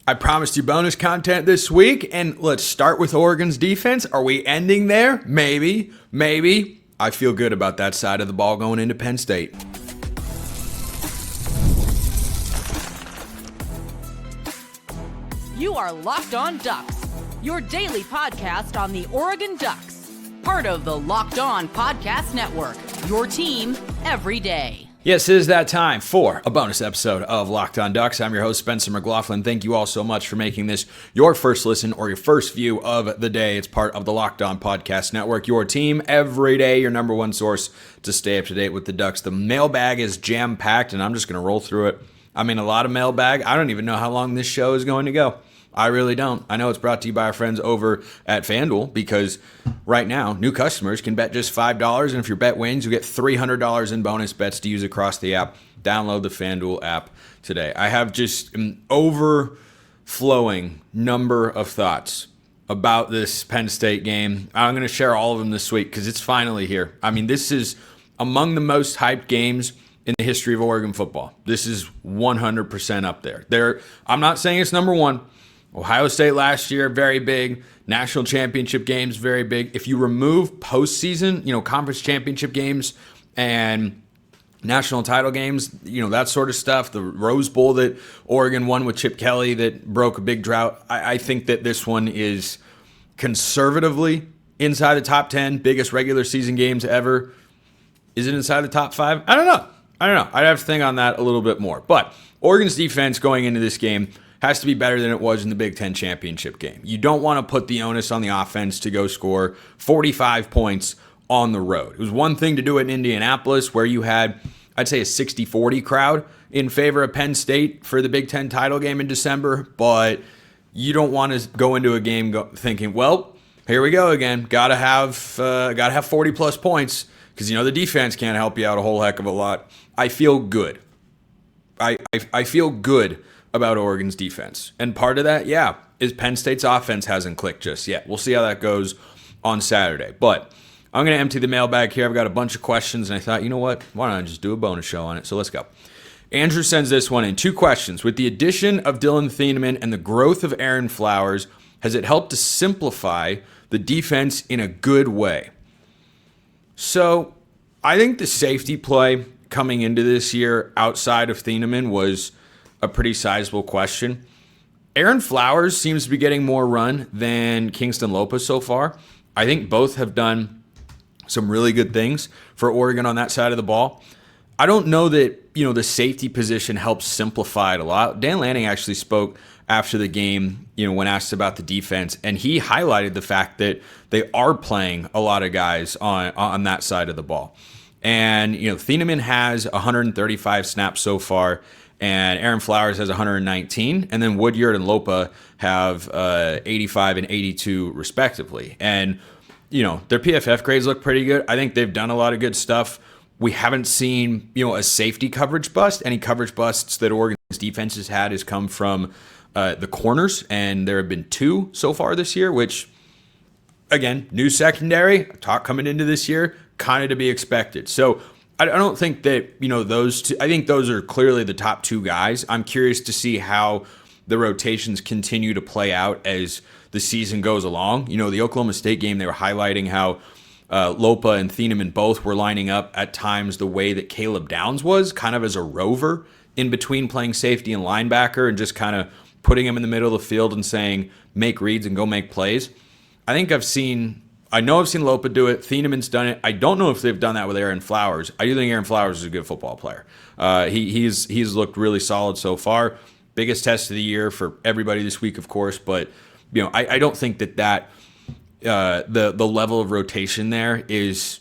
I promised you bonus content this week, and let's start with Oregon's defense. Are we ending there? Maybe. I feel good about that side of the ball going into Penn State. You are Locked On Ducks, your daily podcast on the Oregon Ducks. Part of the Locked On Podcast Network, your team every day. Yes, it is that time for a bonus episode of Locked On Ducks. I'm your host, Spencer McLaughlin. Thank you all so much for making this your first listen or your first view of the day. It's part of the Locked On Podcast Network, your team every day, your number one source to stay up to date with the Ducks. The mailbag is jam-packed, and I'm just going to roll through it. I mean, a lot of mailbag. I don't even know how long this show is going to go. I really don't. I know it's brought to you by our friends over at FanDuel because right now, new customers can bet just $5, and if your bet wins, you get $300 in bonus bets to use across the app. Download the FanDuel app today. I have just an overflowing number of thoughts about this Penn State game. I'm going to share all of them this week because it's finally here. I mean, this is among the most hyped games in the history of Oregon football. This is 100% up there. I'm not saying it's number one. Ohio State last year, very big. National championship games, very big. If you remove postseason, conference championship games and national title games, that sort of stuff, the Rose Bowl that Oregon won with Chip Kelly that broke a big drought, I think that this one is conservatively inside the top 10, biggest regular season games ever. Is it inside the top 5? I don't know. I'd have to think on that a little bit more. But Oregon's defense going into this game has to be better than it was in the Big Ten championship game. You don't want to put the onus on the offense to go score 45 points on the road. It was one thing to do it in Indianapolis where you had, I'd say, a 60-40 crowd in favor of Penn State for the Big Ten title game in December, but you don't want to go into a game thinking, well, here we go again. Gotta have 40 plus points because the defense can't help you out a whole heck of a lot. I feel good. I feel good about Oregon's defense. And part of that, is Penn State's offense hasn't clicked just yet. We'll see how that goes on Saturday. But I'm going to empty the mailbag here. I've got a bunch of questions, and I thought, you know what? Why don't I just do a bonus show on it? So let's go. Andrew sends this one in. 2 questions. With the addition of Dylan Thieneman and the growth of Aaron Flowers, has it helped to simplify the defense in a good way? So I think the safety play coming into this year outside of Thieneman was a pretty sizable question. Aaron Flowers seems to be getting more run than Kingston Lopez so far. I think both have done some really good things for Oregon on that side of the ball. I don't know that, the safety position helps simplify it a lot. Dan Lanning actually spoke after the game, when asked about the defense, and he highlighted the fact that they are playing a lot of guys on that side of the ball. And, Thieneman has 135 snaps so far, and Aaron Flowers has 119, and then Woodyard and Lopa have 85 and 82 respectively. And, their PFF grades look pretty good. I think they've done a lot of good stuff. We haven't seen, a safety coverage bust. Any coverage busts that Oregon's defense has had has come from the corners, and there have been 2 so far this year, which, again, new secondary, talk coming into this year, kind of to be expected. So I don't think that, those two, I think those are clearly the top 2 guys. I'm curious to see how the rotations continue to play out as the season goes along. The Oklahoma State game, they were highlighting how Lopa and Thieneman both were lining up at times the way that Caleb Downs was, kind of as a rover in between playing safety and linebacker and just kind of putting him in the middle of the field and saying, make reads and go make plays. I know I've seen Lopa do it. Thieneman's done it. I don't know if they've done that with Aaron Flowers. I do think Aaron Flowers is a good football player. He's looked really solid so far. Biggest test of the year for everybody this week, of course. But I don't think that the level of rotation there is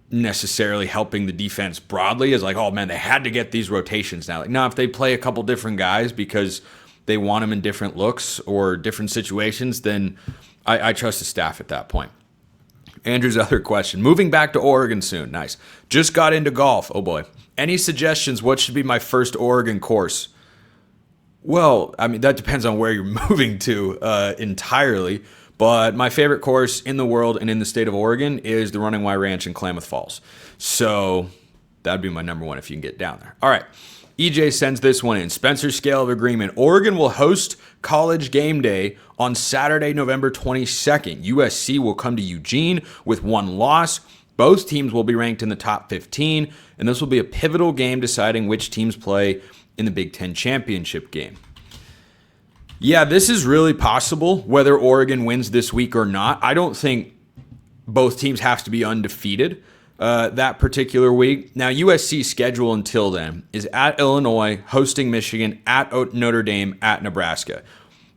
necessarily helping the defense broadly. Is like, oh man, they had to get these rotations now. Like, no, if they play a couple different guys because they want them in different looks or different situations, then I trust the staff at that point. Andrew's other question. Moving back to Oregon soon. Nice. Just got into golf. Oh boy. Any suggestions? What should be my first Oregon course? Well, I mean, that depends on where you're moving to entirely. But my favorite course in the world and in the state of Oregon is the Running Y Ranch in Klamath Falls. So that'd be my number one if you can get down there. All right. EJ sends this one in. Spencer scale of agreement. Oregon will host College Game Day on Saturday, November 22nd. USC will come to Eugene with one loss. Both teams will be ranked in the top 15, and this will be a pivotal game deciding which teams play in the Big Ten championship game. Yeah, this is really possible, whether Oregon wins this week or not. I don't think both teams have to be undefeated that particular week. Now, USC's schedule until then is at Illinois, hosting Michigan, at Notre Dame, at Nebraska.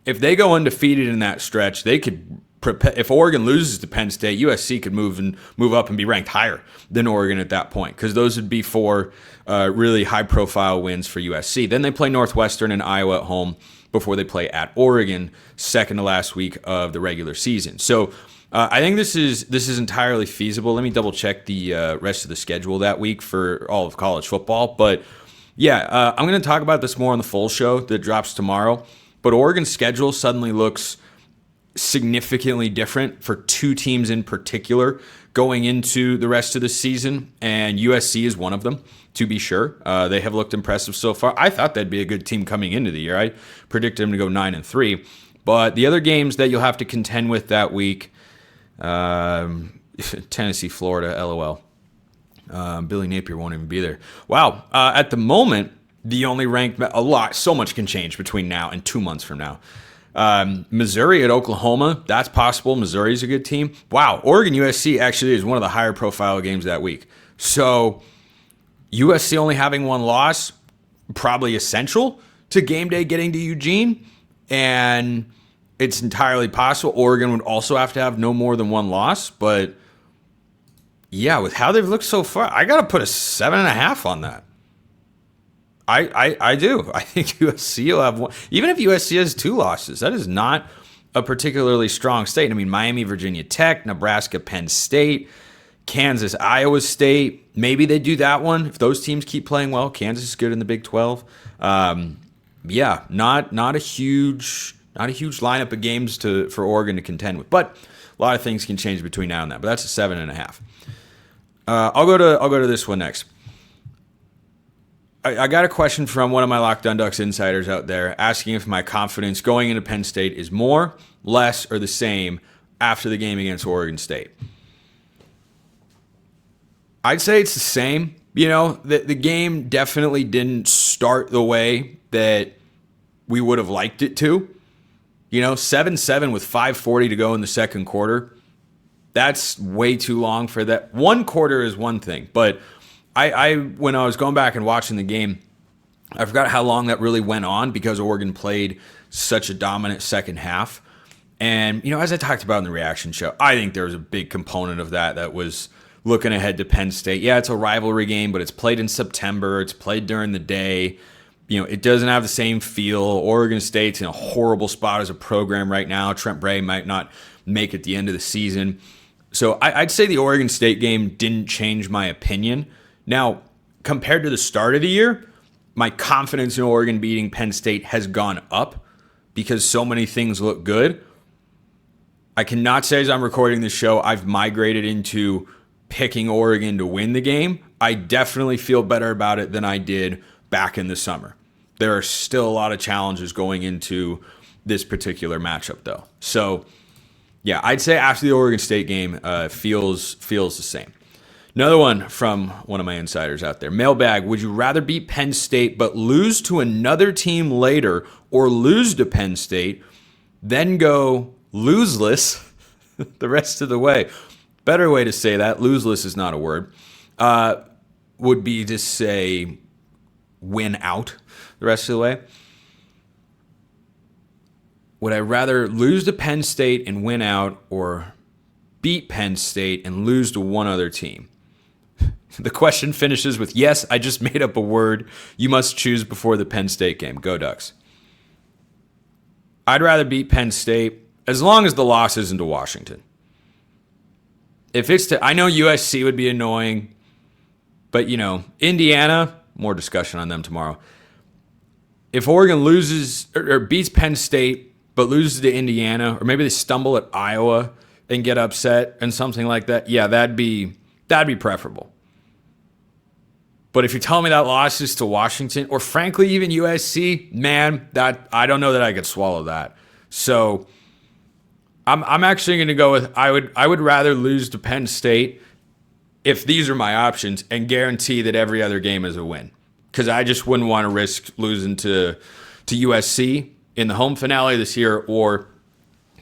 If they go undefeated in that stretch, they could prepare. If Oregon loses to Penn State, USC could move up and be ranked higher than Oregon at that point, because those would be four really high-profile wins for USC. Then they play Northwestern and Iowa at home before they play at Oregon, second to last week of the regular season. So I think this is entirely feasible. Let me double check the rest of the schedule that week for all of college football. But yeah, I'm going to talk about this more on the full show that drops tomorrow. But Oregon's schedule suddenly looks significantly different for two teams in particular going into the rest of the season, and USC is one of them, to be sure. They have looked impressive so far. I thought they'd be a good team coming into the year. I predicted them to go 9-3. But the other games that you'll have to contend with that week, Tennessee, Florida, LOL. Billy Napier won't even be there. Wow. At the moment, the only ranked, so much can change between now and 2 months from now. Missouri at Oklahoma, that's possible. Missouri's a good team. Wow, Oregon USC actually is one of the higher profile games that week. So USC only having one loss, probably essential to game day getting to Eugene, and it's entirely possible Oregon would also have to have no more than one loss. But yeah, with how they've looked so far, I got to put a 7.5 on that. I do. I think USC will have one. Even if USC has two losses, that is not a particularly strong state. I mean, Miami, Virginia Tech, Nebraska, Penn State, Kansas, Iowa State. Maybe they do that one if those teams keep playing well. Kansas is good in the Big 12. Yeah, not a huge lineup of games for Oregon to contend with. But a lot of things can change between now and then. But that's a 7.5. I'll go to this one next. I got a question from one of my Locked On Ducks insiders out there asking if my confidence going into Penn State is more, less, or the same after the game against Oregon State. I'd say it's the same. You know, the game definitely didn't start the way that we would have liked it to. You know, 7-7 with 5:40 to go in the second quarter. That's way too long for that. One quarter is one thing, but I when I was going back and watching the game, I forgot how long that really went on because Oregon played such a dominant second half. And, you know, as I talked about in the reaction show, I think there was a big component of that was looking ahead to Penn State. Yeah, it's a rivalry game, but it's played in September. It's played during the day. You know, it doesn't have the same feel. Oregon State's in a horrible spot as a program right now. Trent Bray might not make it the end of the season. So I'd say the Oregon State game didn't change my opinion. Now, compared to the start of the year, my confidence in Oregon beating Penn State has gone up because so many things look good. I cannot say as I'm recording this show, I've migrated into picking Oregon to win the game. I definitely feel better about it than I did back in the summer. There are still a lot of challenges going into this particular matchup, though. So, yeah, I'd say after the Oregon State game, feels the same. Another one from one of my insiders out there. Mailbag, would you rather beat Penn State but lose to another team later or lose to Penn State, then go loseless the rest of the way? Better way to say that, loseless is not a word, would be to say win out the rest of the way. Would I rather lose to Penn State and win out or beat Penn State and lose to one other team? The question finishes with, yes, I just made up a word. You must choose before the Penn State game. Go Ducks. I'd rather beat Penn State as long as the loss isn't to Washington. If it's to, I know USC would be annoying, but, you know, Indiana, more discussion on them tomorrow. If Oregon loses or beats Penn State but loses to Indiana, or maybe they stumble at Iowa and get upset and something like that, yeah, that'd be preferable. But if you tell me that loss is to Washington or frankly even USC, man, that I don't know that I could swallow that. So I'm actually going to go with I would rather lose to Penn State if these are my options and guarantee that every other game is a win. Because I just wouldn't want to risk losing to USC in the home finale this year or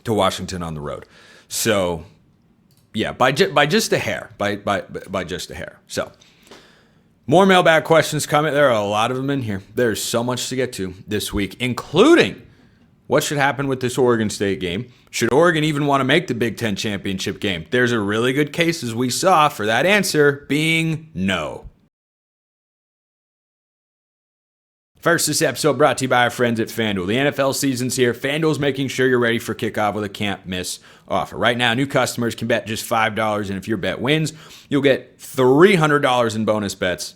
to Washington on the road. So yeah, by just a hair, by just a hair. So more mailbag questions coming. There are a lot of them in here. There's so much to get to this week, including what should happen with this Oregon State game. Should Oregon even want to make the Big Ten championship game? There's a really good case, as we saw, for that answer being no. First, this episode brought to you by our friends at FanDuel. The NFL season's here. FanDuel's making sure you're ready for kickoff with a can't-miss offer. Right now, new customers can bet just $5, and if your bet wins, you'll get $300 in bonus bets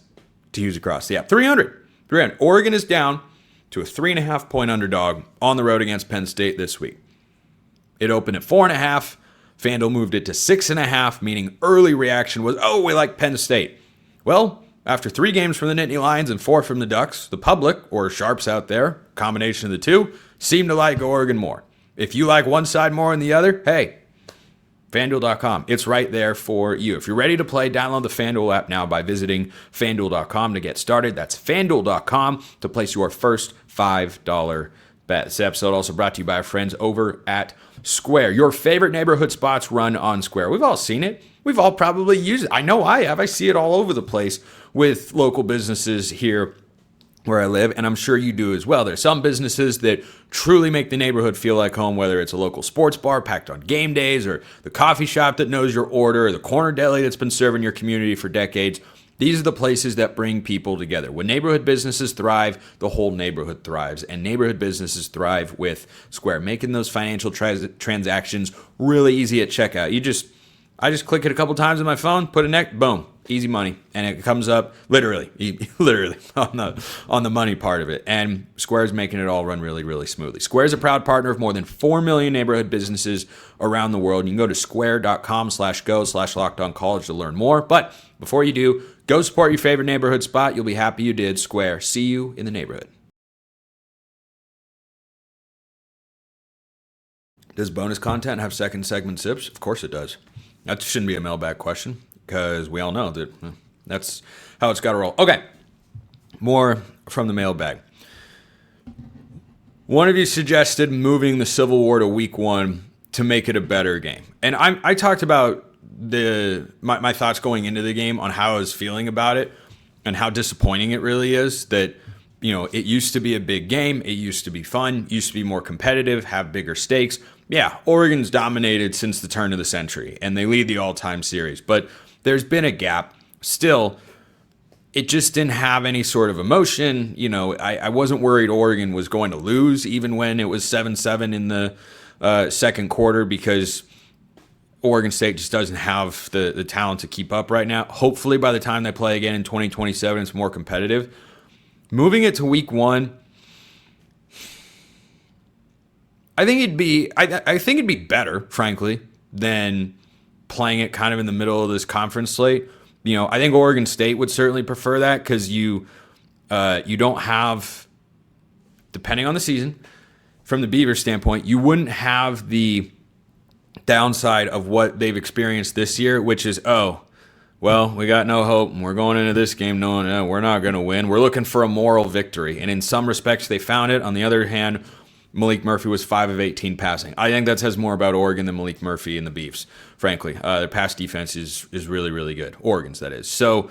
to use across the app. 300. Oregon is down to a 3.5-point underdog on the road against Penn State this week. It opened at 4.5. FanDuel moved it to 6.5, meaning early reaction was, oh, we like Penn State. Well, after 3 games from the Nittany Lions and 4 from the Ducks, the public, or sharps out there, combination of the two, seem to like Oregon more. If you like one side more than the other, hey, FanDuel.com. It's right there for you. If you're ready to play, download the FanDuel app now by visiting FanDuel.com to get started. That's FanDuel.com to place your first $5 bet. This episode also brought to you by our friends over at Square. Your favorite neighborhood spots run on Square. We've all seen it. We've all probably used it. I know I have. I see it all over the place with local businesses here where I live, and I'm sure you do as well. There's some businesses that truly make the neighborhood feel like home, whether it's a local sports bar packed on game days or the coffee shop that knows your order or the corner deli that's been serving your community for decades. These are the places that bring people together. When neighborhood businesses thrive, the whole neighborhood thrives, and neighborhood businesses thrive with Square, making those financial transactions really easy at checkout. I just click it a couple times on my phone, put a neck, boom, easy money, and it comes up literally on the money part of it. And Square's making it all run really, really smoothly. Square's a proud partner of more than 4 million neighborhood businesses around the world. You can go to square.com/go/lockedoncollege to learn more. But before you do, go support your favorite neighborhood spot. You'll be happy you did. Square. See you in the neighborhood. Does bonus content have second segment sips? Of course it does. That shouldn't be a mailbag question because we all know that that's how it's got to roll. Okay, more from the mailbag. One of you suggested moving the Civil War to week 1 to make it a better game. And I talked about my thoughts going into the game on how I was feeling about it and how disappointing it really is that, it used to be a big game. It used to be fun, used to be more competitive, have bigger stakes. Yeah, Oregon's dominated since the turn of the century, and they lead the all-time series. But there's been a gap. Still, it just didn't have any sort of emotion. I wasn't worried Oregon was going to lose, even when it was 7-7 in the second quarter, because Oregon State just doesn't have the talent to keep up right now. Hopefully, by the time they play again in 2027, it's more competitive. Moving it to week 1, I think it'd be better, frankly, than playing it kind of in the middle of this conference slate. I think Oregon State would certainly prefer that because you don't have, depending on the season, from the Beavers standpoint, you wouldn't have the downside of what they've experienced this year, which is, we got no hope, and we're going into this game knowing we're not going to win. We're looking for a moral victory, and in some respects, they found it. On the other hand, Malik Murphy was 5 of 18 passing. I think that says more about Oregon than Malik Murphy and the Beavs, frankly. Their pass defense is really, really good. Oregon's, that is. So,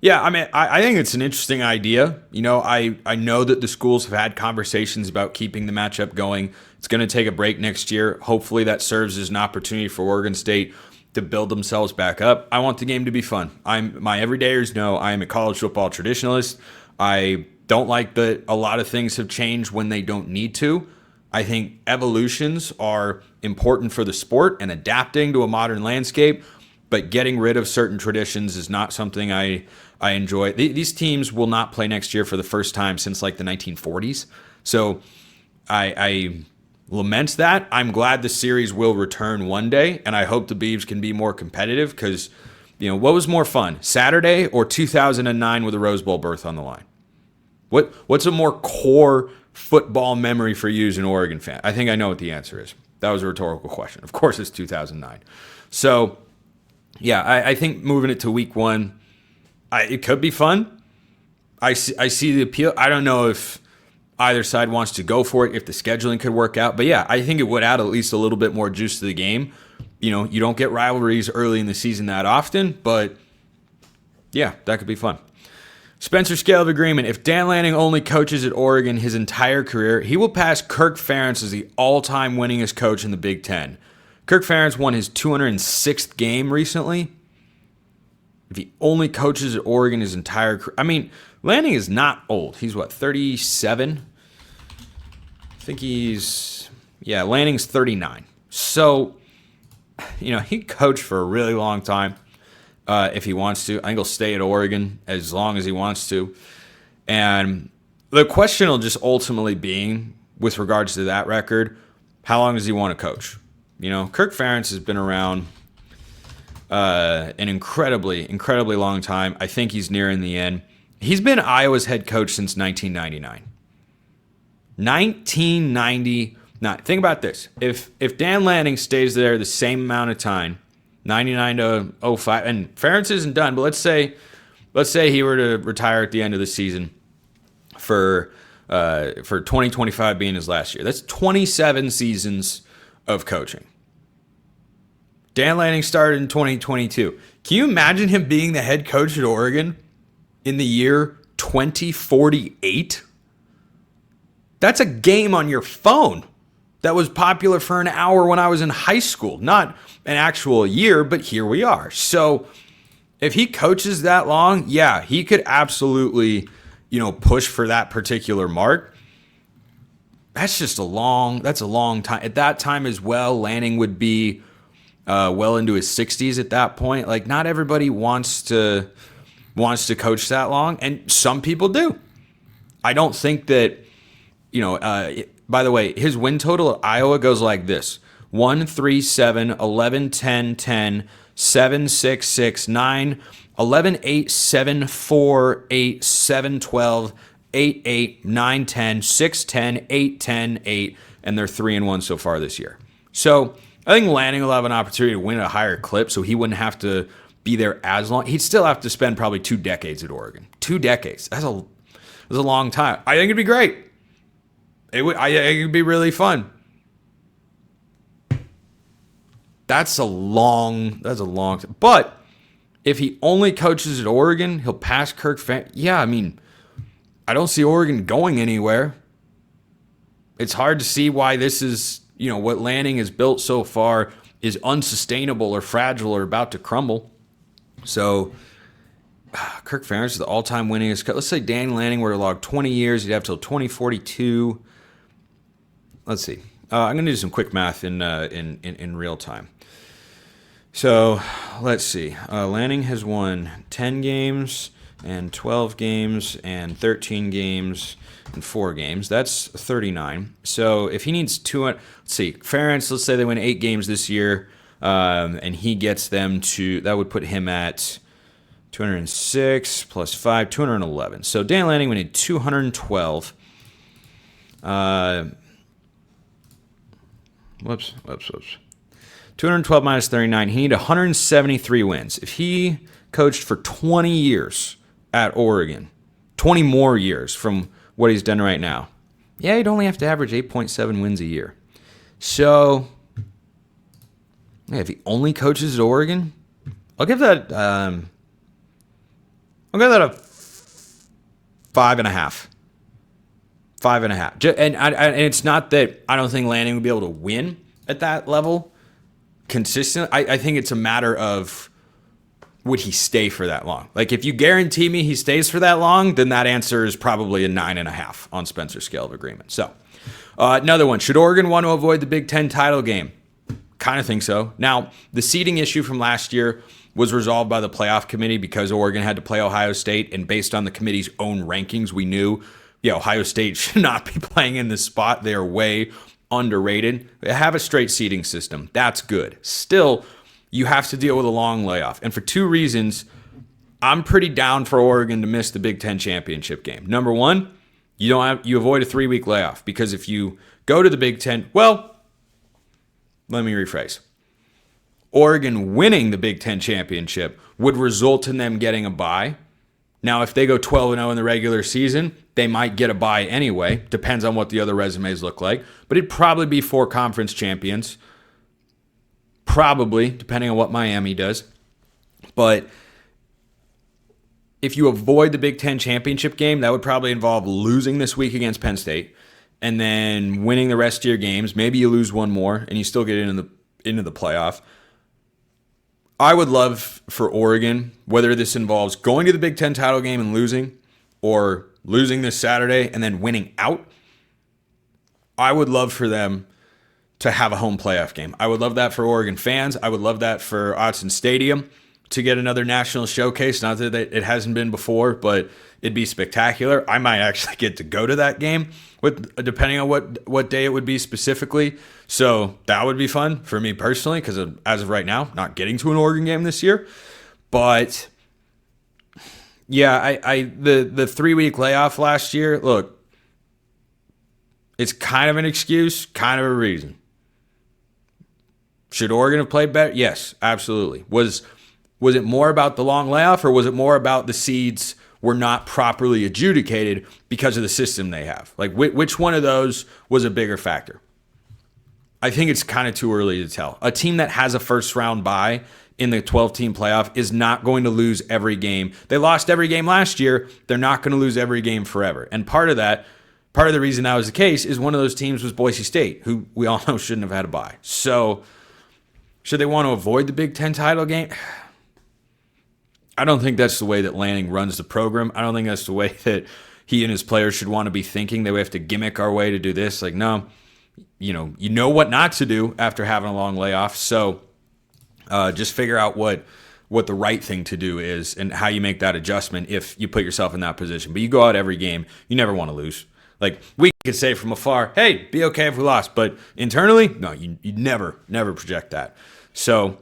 yeah, I think it's an interesting idea. I know that the schools have had conversations about keeping the matchup going. It's going to take a break next year. Hopefully that serves as an opportunity for Oregon State to build themselves back up. I want the game to be fun. My everydayers know I am a college football traditionalist. I don't like that a lot of things have changed when they don't need to. I think evolutions are important for the sport and adapting to a modern landscape, but getting rid of certain traditions is not something I enjoy. These teams will not play next year for the first time since like the 1940s. So I lament that. I'm glad the series will return one day, and I hope the Beavs can be more competitive because, what was more fun, Saturday or 2009 with a Rose Bowl berth on the line? What's a more core football memory for you as an Oregon fan? I think I know what the answer is. That was a rhetorical question. Of course, it's 2009. So, yeah, I think moving it to week 1, it could be fun. I see the appeal. I don't know if either side wants to go for it, if the scheduling could work out. But, yeah, I think it would add at least a little bit more juice to the game. You don't get rivalries early in the season that often, but, yeah, that could be fun. Spencer scale of agreement. If Dan Lanning only coaches at Oregon his entire career, he will pass Kirk Ferentz as the all-time winningest coach in the Big Ten. Kirk Ferentz won his 206th game recently. If he only coaches at Oregon his entire career. I mean, Lanning is not old. He's 37? I think Lanning's 39. So, he coached for a really long time. If he wants to. I think he'll stay at Oregon as long as he wants to. And the question will just ultimately be, with regards to that record, how long does he want to coach? Kirk Ferentz has been around an incredibly, incredibly long time. I think he's nearing the end. He's been Iowa's head coach since 1999. 1999. Think about this. If Dan Lanning stays there the same amount of time, 99 to 05, and Ferentz isn't done, but let's say he were to retire at the end of the season for 2025 being his last year. That's 27 seasons of coaching. Dan Lanning started in 2022. Can you imagine him being the head coach at Oregon in the year 2048? That's a game on your phone that was popular for an hour when I was in high school. Not an actual year, but here we are. So if he coaches that long, yeah, he could absolutely, push for that particular mark. That's a long time. At that time as well, Lanning would be well into his 60s at that point. Like, not everybody wants to coach that long, and some people do. I don't think that, by the way, his win total at Iowa goes like this: 1, 3, 7, 11, 10, 10, 7, 6, 6, 9, 11, 8, 7, 4, 8, 7, 12, 8, 8, 9, 10, 6, 10, 8, 10, 8, and they're 3-1 so far this year. So I think Lanning will have an opportunity to win at a higher clip, so he wouldn't have to be there as long. He'd still have to spend probably 2 decades at Oregon. 2 decades. That's a long time. I think it'd be great. I think it'd be really fun. That's a long time. But if he only coaches at Oregon, he'll pass Kirk Ferentz. Yeah, I mean, I don't see Oregon going anywhere. It's hard to see why this is, what Lanning has built so far is unsustainable or fragile or about to crumble. So Kirk Ferentz is the all-time winningest. Let's say Dan Lanning were to log 20 years. He'd have till 2042. Let's see. I'm going to do some quick math in real time. So let's see. Lanning has won 10 games and 12 games and 13 games and 4 games. That's 39. So if he needs 200, let's see. Ferentz, let's say they win 8 games this year, and he gets them to, that would put him at 206 plus 5, 211. So Dan Lanning would need 212. Whoops. 212 minus 39. He needed 173 wins. If he coached for 20 years at Oregon, 20 more years from what he's done right now, yeah, he'd only have to average 8.7 wins a year. So, yeah, if he only coaches at Oregon, I'll give that a 5.5. 5.5. And it's not that I don't think Lanning would be able to win at that level consistent. I think it's a matter of, would he stay for that long? Like, if you guarantee me he stays for that long, then that answer is probably a 9.5 on Spencer's scale of agreement. So, another one. Should Oregon want to avoid the Big Ten title game? Kind of think so. Now, the seeding issue from last year was resolved by the playoff committee because Oregon had to play Ohio State, and based on the committee's own rankings, we knew, Ohio State should not be playing in this spot. They are way underrated. They have a straight seeding system. That's good. Still, you have to deal with a long layoff. And for two reasons, I'm pretty down for Oregon to miss the Big Ten championship game. Number one, you avoid a 3-week layoff, because if you go to the Big Ten, well, let me rephrase. Oregon winning the Big Ten championship would result in them getting a bye. Now, if they go 12-0 in the regular season, they might get a bye anyway. Depends on what the other resumes look like. But it'd probably be 4 conference champions. Probably, depending on what Miami does. But if you avoid the Big Ten championship game, that would probably involve losing this week against Penn State and then winning the rest of your games. Maybe you lose one more and you still get into the playoff. I would love for Oregon, whether this involves going to the Big Ten title game and losing, or losing this Saturday and then winning out, I would love for them to have a home playoff game. I would love that for Oregon fans. I would love that for Autzen Stadium to get another national showcase. Not that it hasn't been before, but it'd be spectacular. I might actually get to go to that game, depending on what day it would be specifically. So that would be fun for me personally, because as of right now, not getting to an Oregon game this year. But yeah, the 3-week layoff last year, look, it's kind of an excuse, kind of a reason. Should Oregon have played better? Yes, absolutely. Was it more about the long layoff, or was it more about the seeds were not properly adjudicated because of the system they have? Like, which one of those was a bigger factor? I think it's kind of too early to tell. A team that has a first-round bye in the 12-team playoff is not going to lose every game. They lost every game last year. They're not going to lose every game forever. And part of the reason that was the case is one of those teams was Boise State, who we all know shouldn't have had a bye. So should they want to avoid the Big Ten title game? I don't think that's the way that Lanning runs the program. I don't think that's the way that he and his players should want to be thinking. They have to gimmick our way to do this. Like, no, you know what not to do after having a long layoff. So just figure out what the right thing to do is and how you make that adjustment if you put yourself in that position. But you go out every game, you never want to lose. Like, we could say from afar, hey, be okay if we lost. But internally, no, you never project that. So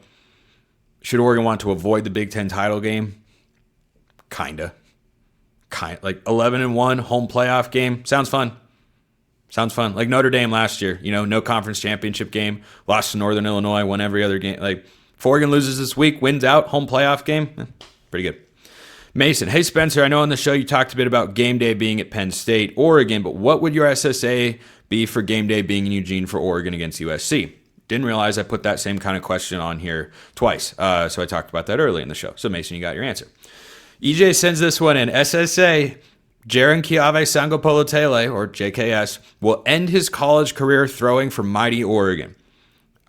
should Oregon want to avoid the Big Ten title game? Kinda. Like 11-1 home playoff game. Sounds fun. Like Notre Dame last year, no conference championship game, lost to Northern Illinois, won every other game. Like, if Oregon loses this week, wins out, home playoff game, pretty good. Mason, hey Spencer, I know on the show you talked a bit about game day being at Penn State, Oregon, but what would your SSA be for game day being in Eugene for Oregon against USC? Didn't realize I put that same kind of question on here twice. So I talked about that early in the show. So Mason, you got your answer. EJ sends this one in. SSA, Jaron Kiave Sangopolotele, or JKS, will end his college career throwing for mighty Oregon.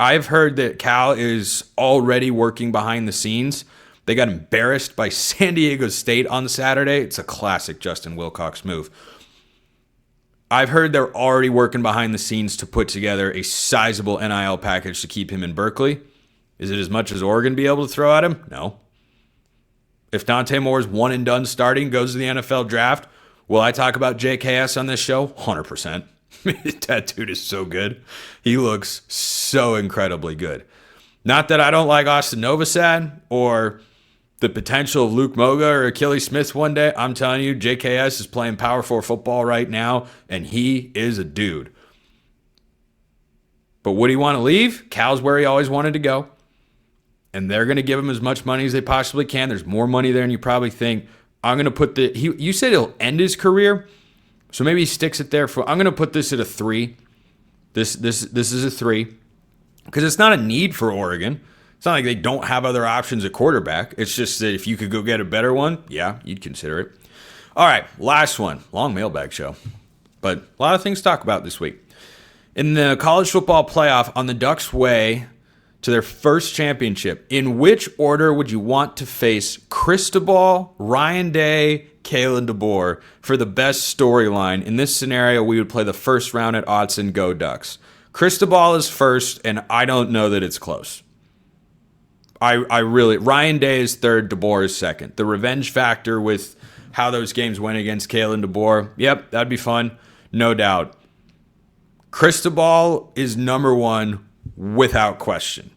I've heard that Cal is already working behind the scenes. They got embarrassed by San Diego State on Saturday. It's a classic Justin Wilcox move. I've heard they're already working behind the scenes to put together a sizable NIL package to keep him in Berkeley. Is it as much as Oregon be able to throw at him? No. If Dante Moore's one and done starting, goes to the NFL draft, will I talk about JKS on this show? 100%. That dude is so good. He looks so incredibly good. Not that I don't like Austin Novosad or the potential of Luke Moga or Achilles Smith one day. I'm telling you, JKS is playing Power 4 football right now, and he is a dude. But would he want to leave? Cal's where he always wanted to go. And they're going to give him as much money as they possibly can. There's more money there than you probably think. I'm going to put you said he'll end his career, so maybe he sticks it there. I'm going to put this at a 3. This is a 3. Because it's not a need for Oregon. It's not like they don't have other options at quarterback. It's just that if you could go get a better one, yeah, you'd consider it. All right, last one. Long mailbag show. But a lot of things to talk about this week. In the college football playoff, on the Ducks' way to their first championship, in which order would you want to face Cristobal, Ryan Day, Kalen DeBoer for the best storyline? In this scenario, we would play the first round at Autzen, go Ducks. Cristobal is first, and I don't know that it's close. Ryan Day is third, DeBoer is second. The revenge factor with how those games went against Kalen DeBoer, yep, that'd be fun, no doubt. Cristobal is number one without question.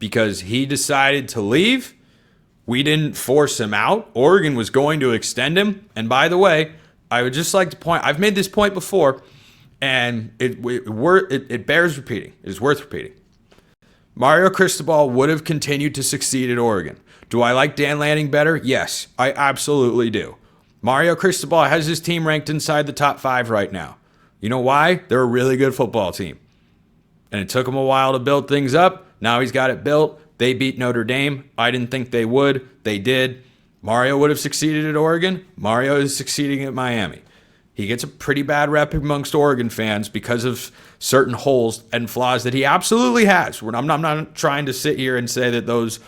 because he decided to leave. We didn't force him out. Oregon was going to extend him. And by the way, I would just like to point, I've made this point before, and it bears repeating. It is worth repeating. Mario Cristobal would have continued to succeed at Oregon. Do I like Dan Lanning better? Yes, I absolutely do. Mario Cristobal has his team ranked inside the top 5 right now. You know why? They're a really good football team. And it took him a while to build things up. Now he's got it built. They beat Notre Dame. I didn't think they would. They did. Mario would have succeeded at Oregon. Mario is succeeding at Miami. He gets a pretty bad rep amongst Oregon fans because of certain holes and flaws that he absolutely has. I'm not trying to sit here and say that those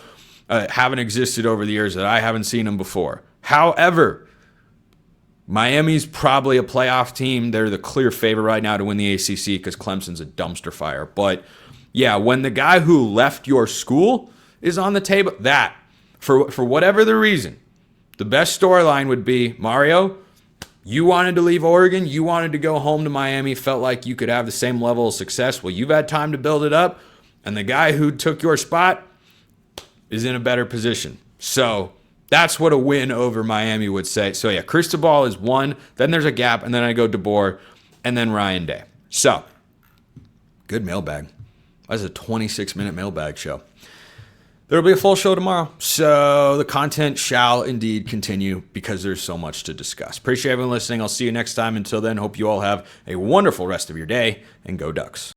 haven't existed over the years, that I haven't seen them before. However, Miami's probably a playoff team. They're the clear favorite right now to win the ACC because Clemson's a dumpster fire. But yeah, when the guy who left your school is on the table, that, for whatever the reason, the best storyline would be, Mario, you wanted to leave Oregon, you wanted to go home to Miami, felt like you could have the same level of success. Well, you've had time to build it up, and the guy who took your spot is in a better position. So that's what a win over Miami would say. So yeah, Cristobal is one, then there's a gap, and then I go DeBoer, and then Ryan Day. So, good mailbag. That was a 26-minute mailbag show. There will be a full show tomorrow, so the content shall indeed continue because there's so much to discuss. Appreciate everyone listening. I'll see you next time. Until then, hope you all have a wonderful rest of your day, and go Ducks.